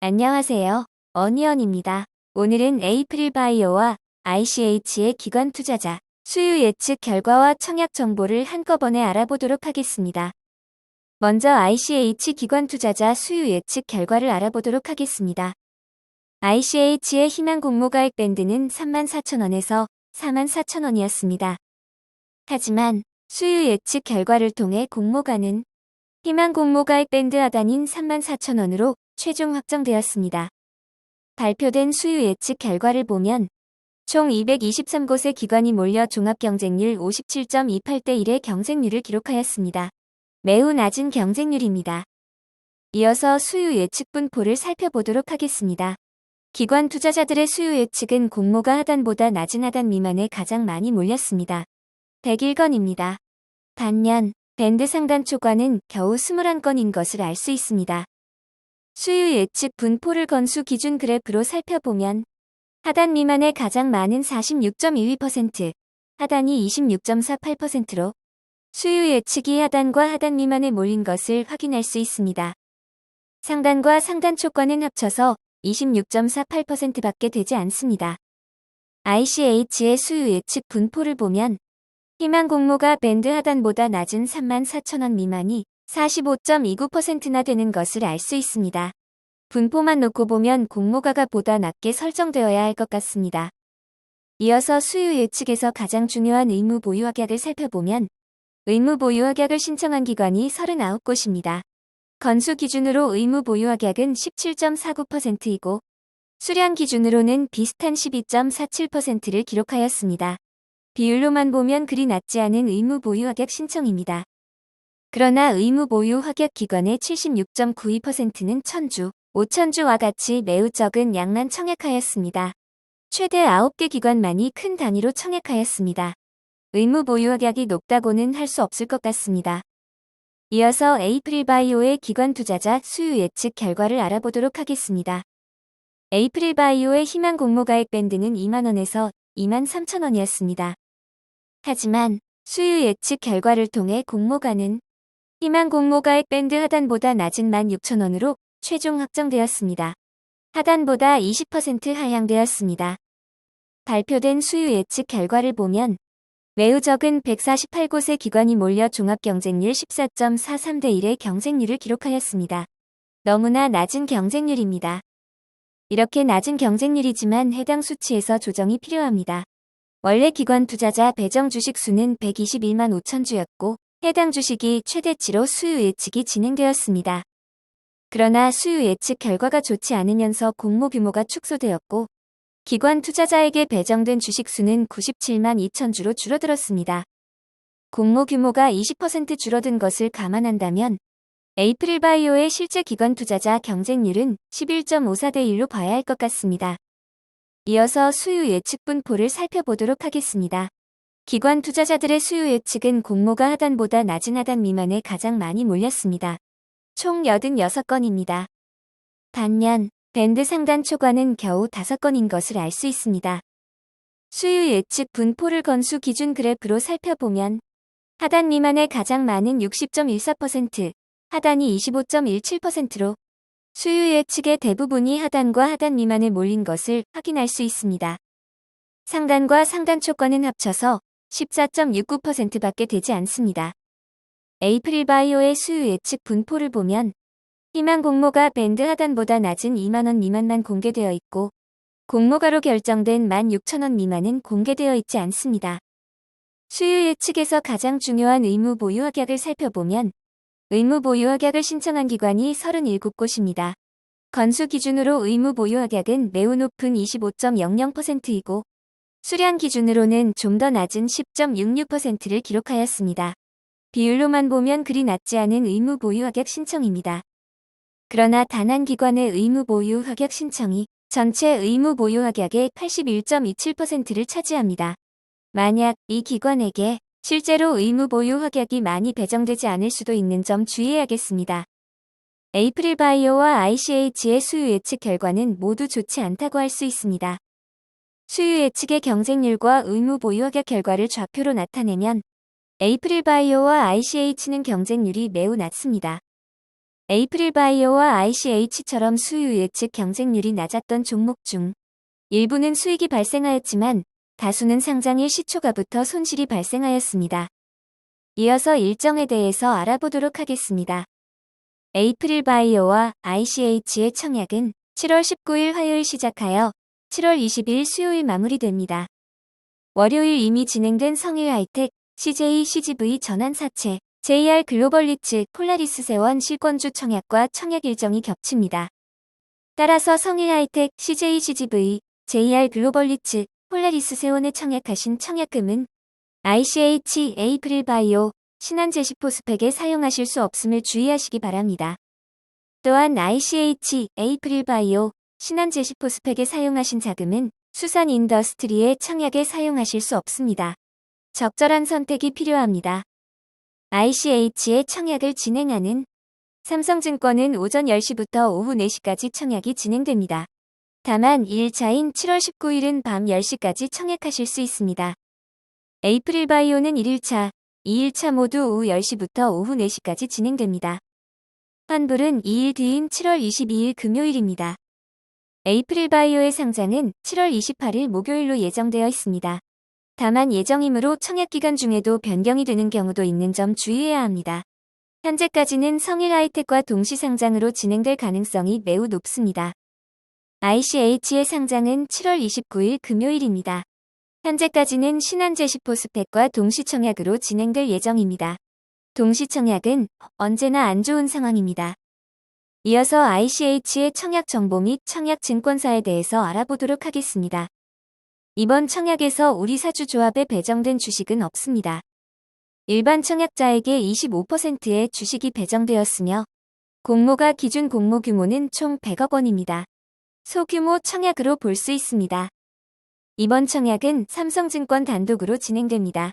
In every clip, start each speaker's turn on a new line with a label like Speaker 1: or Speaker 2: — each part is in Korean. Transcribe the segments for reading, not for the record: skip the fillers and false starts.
Speaker 1: 안녕하세요. 어니언입니다. 오늘은 에이프릴바이오와 ICH의 기관 투자자 수요 예측 결과와 청약 정보를 한꺼번에 알아보도록 하겠습니다. 먼저 ICH 기관 투자자 수요 예측 결과를 알아보도록 하겠습니다. ICH의 희망 공모가액 밴드는 34,000원에서 44,000원이었습니다. 하지만 수요 예측 결과를 통해 공모가는 희망 공모가액 밴드 하단인 34,000원으로 최종 확정되었습니다. 발표된 수요 예측 결과를 보면 총 223곳의 기관이 몰려 종합 경쟁률 57.28대 1의 경쟁률을 기록하였습니다. 매우 낮은 경쟁률입니다. 이어서 수요 예측 분포를 살펴보도록 하겠습니다. 기관 투자자들의 수요 예측은 공모가 하단보다 낮은 하단 미만에 가장 많이 몰렸습니다. 101건입니다. 반면 밴드 상단 초과는 겨우 21건인 것을 알 수 있습니다. 수요 예측 분포를 건수 기준 그래프로 살펴보면 하단 미만에 가장 많은 46.12%, 하단이 26.48%로 수요 예측이 하단과 하단 미만에 몰린 것을 확인할 수 있습니다. 상단과 상단 초과는 합쳐서 26.48%밖에 되지 않습니다. ICH의 수요 예측 분포를 보면 희망 공모가 밴드 하단보다 낮은 34,000원 미만이 45.29%나 되는 것을 알 수 있습니다. 분포만 놓고 보면 공모가가 보다 낮게 설정되어야 할 것 같습니다. 이어서 수요 예측에서 가장 중요한 의무 보유 확약을 살펴보면 의무 보유 확약을 신청한 기관이 39곳입니다. 건수 기준으로 의무 보유 확약은 17.49%이고 수량 기준으로는 비슷한 12.47%를 기록하였습니다. 비율로만 보면 그리 낮지 않은 의무 보유 확약 신청입니다. 그러나 의무 보유 확약 기관의 76.92%는 1000주, 5000주와 같이 매우 적은 양만 청약하였습니다. 최대 9개 기관만이 큰 단위로 청약하였습니다. 의무 보유 확약이 높다고는 할 수 없을 것 같습니다. 이어서 에이프릴바이오의 기관 투자자 수요 예측 결과를 알아보도록 하겠습니다. 에이프릴바이오의 희망 공모가액 밴드는 2만원에서 23,000원이었습니다. 하지만 수요 예측 결과를 통해 공모가는 희망 공모가액 밴드 하단보다 낮은 16,000원으로 최종 확정되었습니다. 하단보다 20% 하향되었습니다. 발표된 수요 예측 결과를 보면 매우 적은 148곳의 기관이 몰려 종합 경쟁률 14.43대 1의 경쟁률을 기록하였습니다. 너무나 낮은 경쟁률입니다. 이렇게 낮은 경쟁률이지만 해당 수치에서 조정이 필요합니다. 원래 기관 투자자 배정 주식 수는 121만 5천주였고 해당 주식이 최대치로 수요 예측이 진행되었습니다. 그러나 수요 예측 결과가 좋지 않으면서 공모 규모가 축소되었고 기관 투자자에게 배정된 주식 수는 97만 2천주로 줄어들었습니다. 공모 규모가 20% 줄어든 것을 감안한다면 에이프릴바이오의 실제 기관 투자자 경쟁률은 11.54대 1로 봐야 할 것 같습니다. 이어서 수요 예측 분포를 살펴보도록 하겠습니다. 기관 투자자들의 수요 예측은 공모가 하단보다 낮은 하단 미만에 가장 많이 몰렸습니다. 총 86건입니다. 반면 밴드 상단 초과는 겨우 5건인 것을 알 수 있습니다. 수요 예측 분포를 건수 기준 그래프로 살펴보면 하단 미만에 가장 많은 60.14%, 하단이 25.17%로 수요 예측의 대부분이 하단과 하단 미만에 몰린 것을 확인할 수 있습니다. 상단과 상단 초과는 합쳐서 14.69%밖에 되지 않습니다. 에이프릴바이오의 수요 예측 분포를 보면 희망 공모가 밴드 하단보다 낮은 2만원 미만만 공개되어 있고 공모가로 결정된 16,000원 미만은 공개되어 있지 않습니다. 수요 예측에서 가장 중요한 의무 보유 확약을 살펴보면 의무 보유 확약을 신청한 기관이 37곳입니다. 건수 기준으로 의무 보유 확약은 매우 높은 25.00%이고 수량 기준으로는 좀 더 낮은 10.66%를 기록하였습니다. 비율로만 보면 그리 낮지 않은 의무 보유 확약 신청입니다. 그러나 단 한 기관의 의무 보유 확약 신청이 전체 의무 보유 확약의 81.27%를 차지합니다. 만약 이 기관에게 실제로 의무 보유 확약이 많이 배정되지 않을 수도 있는 점 주의해야겠습니다. 에이프릴바이오와 ICH의 수요 예측 결과는 모두 좋지 않다고 할 수 있습니다. 수요 예측의 경쟁률과 의무 보유 확약 결과를 좌표로 나타내면 에이프릴바이오와 ICH는 경쟁률이 매우 낮습니다. 에이프릴바이오와 ICH처럼 수요 예측 경쟁률이 낮았던 종목 중 일부는 수익이 발생하였지만 다수는 상장일 시초가부터 손실이 발생하였습니다. 이어서 일정에 대해서 알아보도록 하겠습니다. 에이프릴바이오와 ICH의 청약은 7월 19일 화요일 시작하여 7월 20일 수요일 마무리됩니다. 월요일 이미 진행된 성일하이텍, CJ CGV 전환사채, JR 글로벌리츠, 폴라리스 세원 실권주 청약과 청약 일정이 겹칩니다. 따라서 성일하이텍, CJ CGV, JR 글로벌리츠, 폴라리스 세원에 청약하신 청약금은 ICH, 에이프릴바이오, 신한제시포스펙에 사용하실 수 없음을 주의하시기 바랍니다. 또한 ICH, 에이프릴바이오, 신한제시포스펙에 사용하신 자금은 수산인더스트리의 청약에 사용하실 수 없습니다. 적절한 선택이 필요합니다. ICH의 청약을 진행하는 삼성증권은 오전 10시부터 오후 4시까지 청약이 진행됩니다. 다만 2일차인 7월 19일은 밤 10시까지 청약하실 수 있습니다. 에이프릴바이오는 1일차, 2일차 모두 오후 10시부터 오후 4시까지 진행됩니다. 환불은 2일 뒤인 7월 22일 금요일입니다. 에이프릴바이오의 상장은 7월 28일 목요일로 예정되어 있습니다. 다만 예정이므로 청약기간 중에도 변경이 되는 경우도 있는 점 주의해야 합니다. 현재까지는 성일하이텍과 동시상장으로 진행될 가능성이 매우 높습니다. ICH의 상장은 7월 29일 금요일입니다. 현재까지는 신한제시포스펙과 동시청약으로 진행될 예정입니다. 동시청약은 언제나 안 좋은 상황입니다. 이어서 ICH의 청약 정보 및 청약 증권사에 대해서 알아보도록 하겠습니다. 이번 청약에서 우리사주조합에 배정된 주식은 없습니다. 일반 청약자에게 25%의 주식이 배정되었으며 공모가 기준 공모 규모는 총 100억 원입니다. 소규모 청약으로 볼 수 있습니다. 이번 청약은 삼성증권 단독으로 진행됩니다.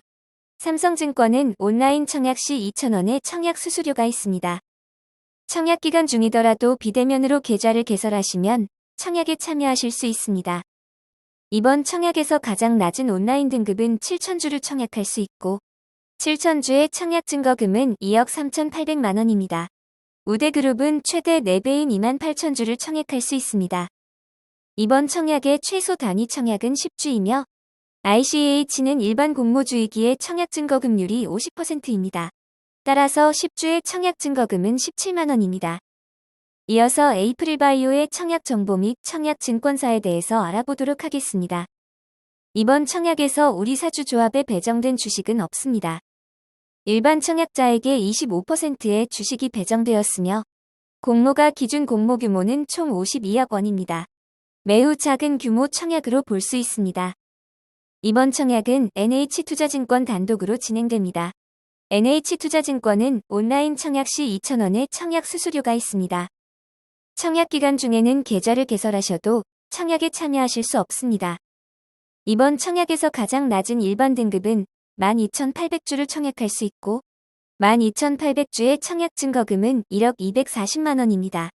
Speaker 1: 삼성증권은 온라인 청약 시 2,000원의 청약 수수료가 있습니다. 청약 기간 중이더라도 비대면으로 계좌를 개설하시면 청약에 참여하실 수 있습니다. 이번 청약에서 가장 낮은 온라인 등급은 7,000주를 청약할 수 있고 7,000주의 청약 증거금은 2억 3,800만 원입니다. 우대그룹은 최대 4배인 28,000주를 청약할 수 있습니다. 이번 청약의 최소 단위 청약은 10주이며 ICH는 일반 공모주이기에 청약 증거금률이 50%입니다. 따라서 10주의 청약 증거금은 17만 원입니다. 이어서 에이프릴바이오의 청약 정보 및 청약 증권사에 대해서 알아보도록 하겠습니다. 이번 청약에서 우리사주조합에 배정된 주식은 없습니다. 일반 청약자에게 25%의 주식이 배정되었으며 공모가 기준 공모 규모는 총 52억 원입니다. 매우 작은 규모 청약으로 볼 수 있습니다. 이번 청약은 NH투자증권 단독으로 진행됩니다. NH투자증권은 온라인 청약 시 2,000원의 청약 수수료가 있습니다. 청약 기간 중에는 계좌를 개설하셔도 청약에 참여하실 수 없습니다. 이번 청약에서 가장 낮은 일반 등급은 12,800주를 청약할 수 있고 12,800주의 청약 증거금은 1억 240만 원입니다.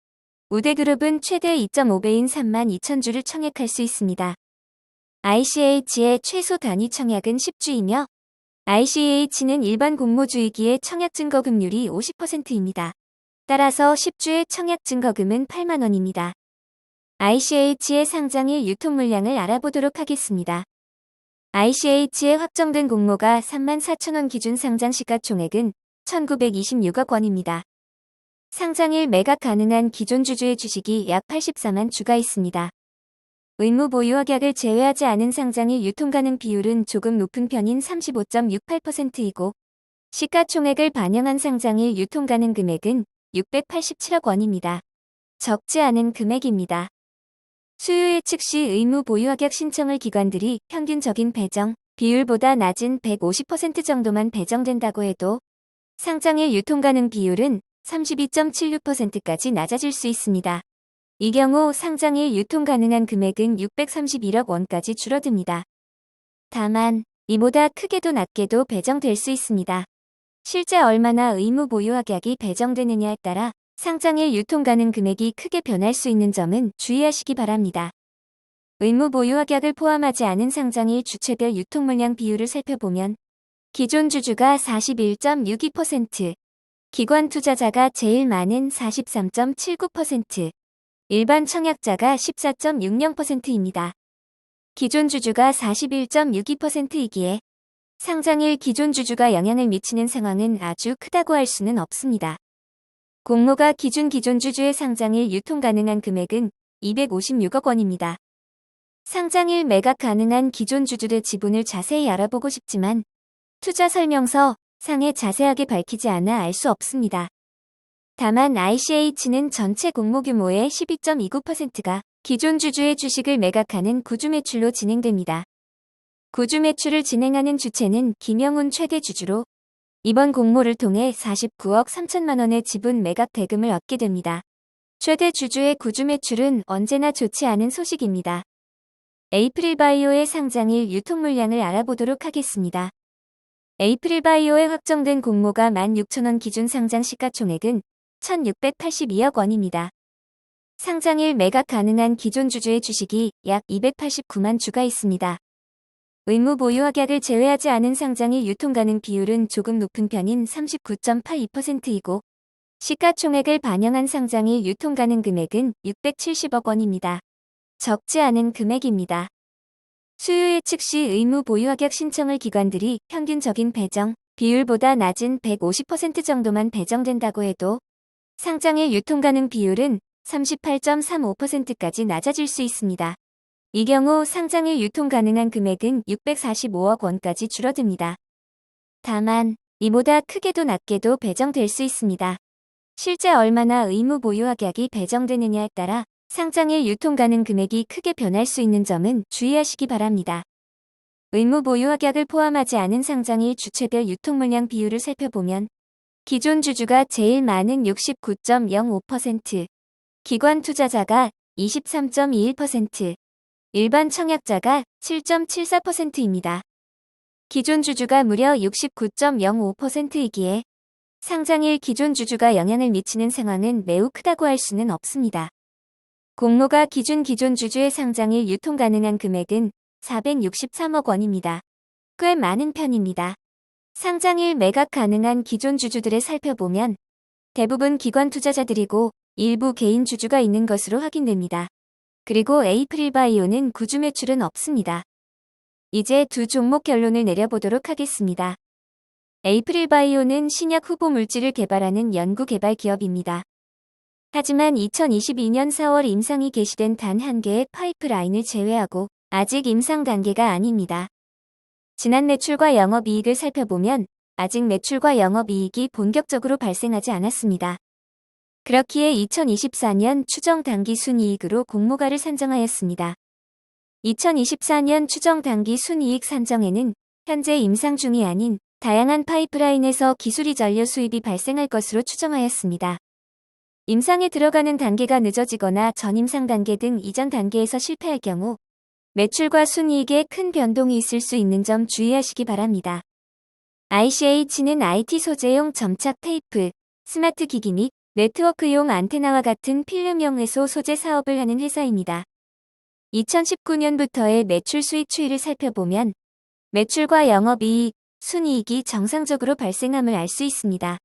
Speaker 1: 우대그룹은 최대 2.5배인 32,000주를 청약할 수 있습니다. ICH의 최소 단위 청약은 10주이며 ICH는 일반 공모주이기에 청약 증거금률이 50%입니다. 따라서 10주의 청약 증거금은 8만 원입니다. ICH의 상장일 유통 물량을 알아보도록 하겠습니다. ICH의 확정된 공모가 34,000원 기준 상장 시가총액은 1,926억 원입니다. 상장일 매각 가능한 기존 주주의 주식이 약 84만 주가 있습니다. 의무 보유 확약을 제외하지 않은 상장일 유통 가능 비율은 조금 높은 편인 35.68%이고 시가총액을 반영한 상장일 유통 가능 금액은 687억 원입니다. 적지 않은 금액입니다. 수요 예측 시 의무 보유 확약 신청을 기관들이 평균적인 배정 비율보다 낮은 150% 정도만 배정된다고 해도 상장일 유통 가능 비율은 32.76%까지 낮아질 수 있습니다. 이 경우 상장일 유통 가능한 금액은 631억 원까지 줄어듭니다. 다만 이보다 크게도 낮게도 배정될 수 있습니다. 실제 얼마나 의무 보유 확약이 배정되느냐에 따라 상장일 유통 가능 금액이 크게 변할 수 있는 점은 주의하시기 바랍니다. 의무 보유 확약을 포함하지 않은 상장일 주체별 유통 물량 비율을 살펴보면 기존 주주가 41.62%, 기관 투자자가 제일 많은 43.79%, 일반 청약자가 14.60%입니다. 기존 주주가 41.62%이기에 상장일 기존 주주가 영향을 미치는 상황은 아주 크다고 할 수는 없습니다. 공모가 기준 주주의 상장일 유통 가능한 금액은 256억 원입니다. 상장일 매각 가능한 기존 주주들의 지분을 자세히 알아보고 싶지만 투자 설명서 상에 자세하게 밝히지 않아 알 수 없습니다. 다만 ICH는 전체 공모 규모의 12.29%가 기존 주주의 주식을 매각하는 구주 매출로 진행됩니다. 구주 매출을 진행하는 주체는 김영훈 최대 주주로 이번 공모를 통해 49억 3천만 원의 지분 매각 대금을 얻게 됩니다. 최대 주주의 구주 매출은 언제나 좋지 않은 소식입니다. 에이프릴바이오의 상장일 유통 물량을 알아보도록 하겠습니다. 에이프릴바이오에 확정된 공모가 16,000원 기준 상장 시가총액은 1,682억 원입니다. 상장일 매각 가능한 기존 주주의 주식이 약 289만 주가 있습니다. 의무 보유 확약을 제외하지 않은 상장일 유통 가능 비율은 조금 높은 편인 39.82%이고 시가총액을 반영한 상장일 유통 가능 금액은 670억 원입니다. 적지 않은 금액입니다. 수요 예측 시 의무 보유 확약 신청을 기관들이 평균적인 배정 비율보다 낮은 150% 정도만 배정된다고 해도 상장일 유통 가능 비율은 38.35%까지 낮아질 수 있습니다. 이 경우 상장일 유통 가능한 금액은 645억 원까지 줄어듭니다. 다만 이보다 크게도 낮게도 배정될 수 있습니다. 실제 얼마나 의무 보유 확약이 배정되느냐에 따라 상장일 유통 가능 금액이 크게 변할 수 있는 점은 주의하시기 바랍니다. 의무 보유 확약을 포함하지 않은 상장일 주체별 유통 물량 비율을 살펴보면 기존 주주가 제일 많은 69.05%, 기관 투자자가 23.21%, 일반 청약자가 7.74%입니다. 기존 주주가 무려 69.05%이기에 상장일 기존 주주가 영향을 미치는 상황은 매우 크다고 할 수는 없습니다. 공모가 기준 주주의 상장일 유통 가능한 금액은 463억 원입니다. 꽤 많은 편입니다. 상장일 매각 가능한 기존 주주들을 살펴보면 대부분 기관 투자자들이고 일부 개인 주주가 있는 것으로 확인됩니다. 그리고 에이프릴바이오는 구주 매출은 없습니다. 이제 두 종목 결론을 내려보도록 하겠습니다. 에이프릴바이오는 신약 후보 물질을 개발하는 연구개발 기업입니다. 하지만 2022년 4월 임상이 개시된 단 한 개의 파이프라인을 제외하고 아직 임상 단계가 아닙니다. 지난 매출과 영업이익을 살펴보면 아직 매출과 영업이익이 본격적으로 발생하지 않았습니다. 그렇기에 2024년 추정 당기 순이익으로 공모가를 산정하였습니다. 2024년 추정 당기 순이익 산정에는 현재 임상 중이 아닌 다양한 파이프라인에서 기술이 전려 수입이 발생할 것으로 추정하였습니다. 임상에 들어가는 단계가 늦어지거나 전임상 단계 등 이전 단계에서 실패할 경우 매출과 순이익에 큰 변동이 있을 수 있는 점 주의하시기 바랍니다. ICH는 IT 소재용 점착 테이프, 스마트 기기 및 네트워크용 안테나와 같은 필름용 회소 소재 사업을 하는 회사입니다. 2019년부터의 매출 수익 추이를 살펴보면 매출과 영업이익, 순이익이 정상적으로 발생함을 알 수 있습니다.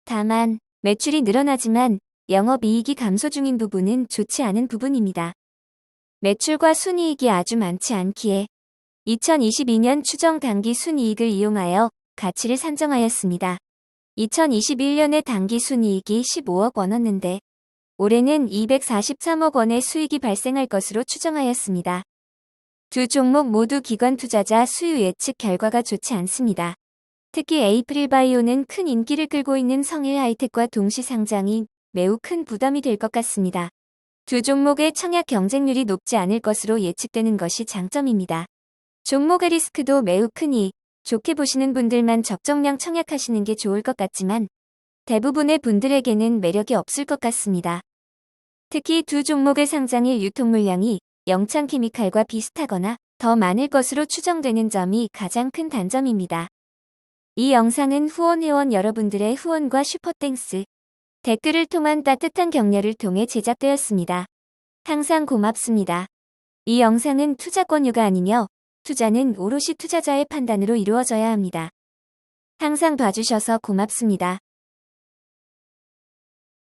Speaker 1: 다만 매출이 늘어나지만 영업이익이 감소 중인 부분은 좋지 않은 부분입니다. 매출과 순이익이 아주 많지 않기에 2022년 추정 당기 순이익을 이용하여 가치를 산정하였습니다. 2021년에 당기 순이익이 15억 원이었는데 올해는 243억 원의 수익이 발생할 것으로 추정하였습니다. 두 종목 모두 기관 투자자 수요 예측 결과가 좋지 않습니다. 특히 에이프릴바이오는 큰 인기를 끌고 있는 성일 하이텍과 동시 상장이 매우 큰 부담이 될 것 같습니다. 두 종목의 청약 경쟁률이 높지 않을 것으로 예측되는 것이 장점입니다. 종목의 리스크도 매우 크니 좋게 보시는 분들만 적정량 청약하시는 게 좋을 것 같지만 대부분의 분들에게는 매력이 없을 것 같습니다. 특히 두 종목의 상장일 유통 물량이 영창케미칼과 비슷하거나 더 많을 것으로 추정되는 점이 가장 큰 단점입니다. 이 영상은 후원 회원 여러분들의 후원과 슈퍼땡스, 댓글을 통한 따뜻한 격려를 통해 제작되었습니다. 항상 고맙습니다. 이 영상은 투자 권유가 아니며 투자는 오롯이 투자자의 판단으로 이루어져야 합니다. 항상 봐주셔서 고맙습니다.